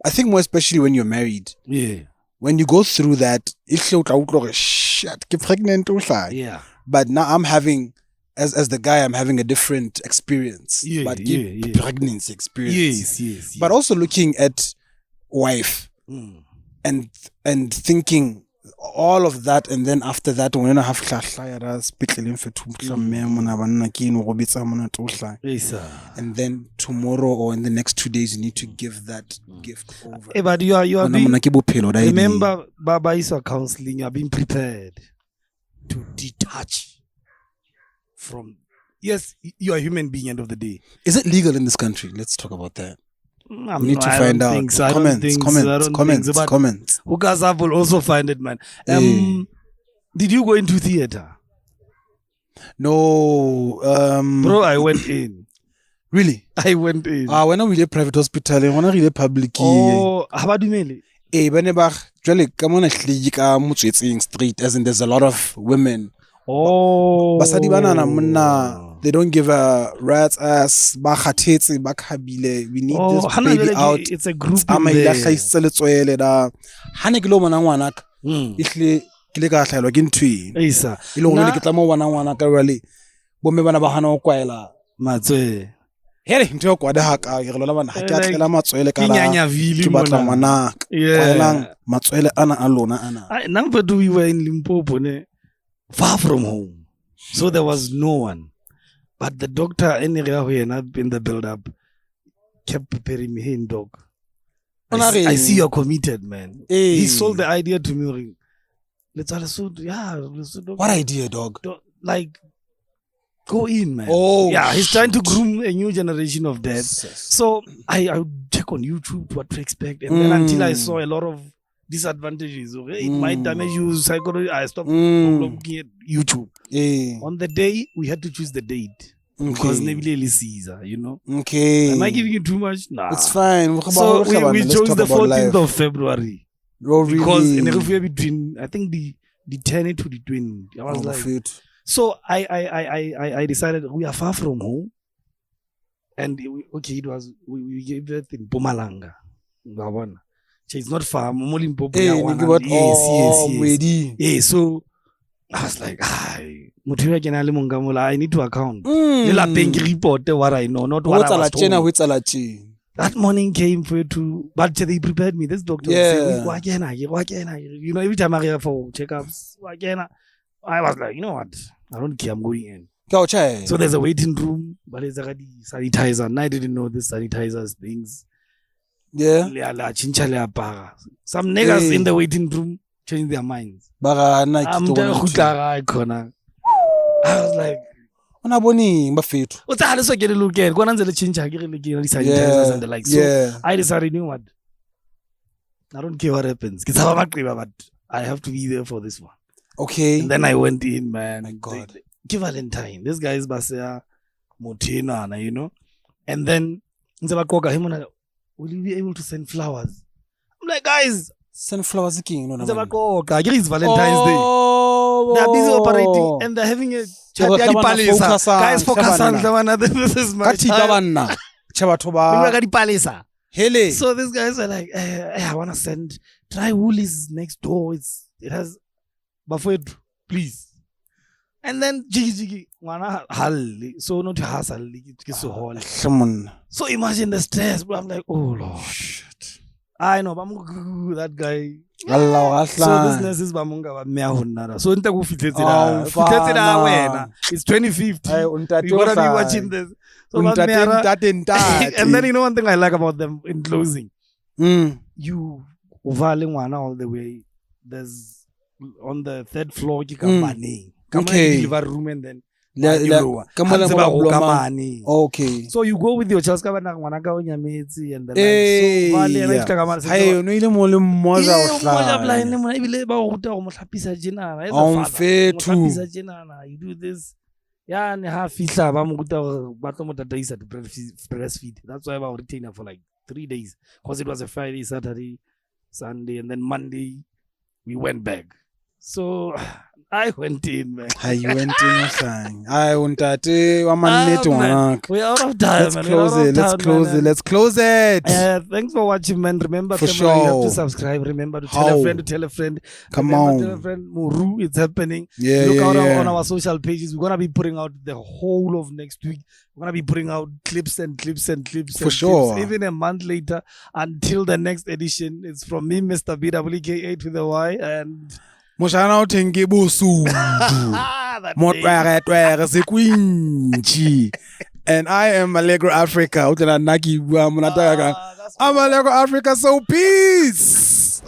I think more especially when you're married. Yeah. When you go through that, it's like shit, get pregnant. Yeah. But now I'm having, as the guy, I'm having a different experience. Pregnancy experience. Yes. But also looking at wife and thinking all of that, and then after that, when I have and then tomorrow or in the next 2 days, you need to give that gift over. But you are remember, Baba is counseling. You are being prepared to detach from. Yes, you are a human being. End of the day, is it legal in this country? Let's talk about that. We need to I find out. Comments. Hukas will also find it, man. Did you go into theater? No. Bro, I went in. Really? I went in. When we did private hospital, when I really public. Oh, how about you? Whenever come on a street, as in there's a lot of women. Oh. Basadi banana muna. They don't give a rat's ass. We need this baby out. It's a group. Hele ntho kwa da haka ke lola bana ha ke atlela matswele ka la ke batla ngwana kwaelang matswele ana a lona ana. Number 2 we were in Limpopo far from home, so there was no one, but the doctor in the build up kept preparing me. Hey dog, I see you're committed, man. He sold the idea to me. Let's what idea, dog? Like, go in, man. Yeah, he's trying to groom a new generation of dads. So I check on YouTube what to expect, and then until I saw a lot of disadvantages, it might damage you psychologically, I stopped looking at YouTube. On the day, we had to choose the date. Because Nebile Caesar, you know. Okay. Am I giving you too much? Nah. It's fine. So we chose the 14th of February. Oh, really? Because in the between, I think the 10 to the 20. I was like, so I decided we are far from home, and we gave birth in Mpumalanga. It's not far. Yes. So I was like, I need to account. Report what I know, not what I was told. That morning came but they prepared me. This doctor said, you know, every time I go for checkups, I was like, you know what? I don't care, I'm going in. So there's a waiting room, but it's already sanitizer. And I didn't know this sanitizers things. Yeah. Some niggas in the waiting room change their minds. I was like, what's that? So get a look at one the sanitizers and the like. So I decided, you know what? I don't care what happens. But I have to be there for this one. Okay. And then I went in, man. My God. Give Valentine. This guy is Basea Motina, you know. And then will you be able to send flowers? I'm like, guys, send flowers king. It's Valentine's Day. They're busy operating and they're having a guys focus on this is my child. So these guys are like, I want to try Woolies next door. It has buffet, please. And then jiggy so not hustle. So imagine the stress, bro. I'm like, oh Lord. Shit. I know, that guy. So this nurse is Bamunga Meahunara. So it's 2050. You're gonna be watching this. So and then you know one thing I like about them in closing. You overhauling one all the way. There's on the 3rd floor you can money. Okay. Room and then okay. So you go with your child and the like. You do this. Yeah, and half breastfeed. That's why I was retainer for like 3 days. Because it was a Friday, Saturday, Sunday, and then Monday we went back. So I went in, man. You went in, fine. I went at we're out of time. Let's close it. Thanks for watching, man. Remember, for sure. You have to subscribe. Remember to tell a friend. Come on. Tell a friend. Muru, it's happening. Yeah, Look out on our social pages. We're gonna be putting out the whole of next week. We're gonna be putting out clips. For sure. Even a month later, until the next edition. It's from me, Mr Beekay to the Y, and Moshana uthenge bosu. Motoeretoere sekwinji. And I am Allegro Africa. I'm Allegro Africa, so peace.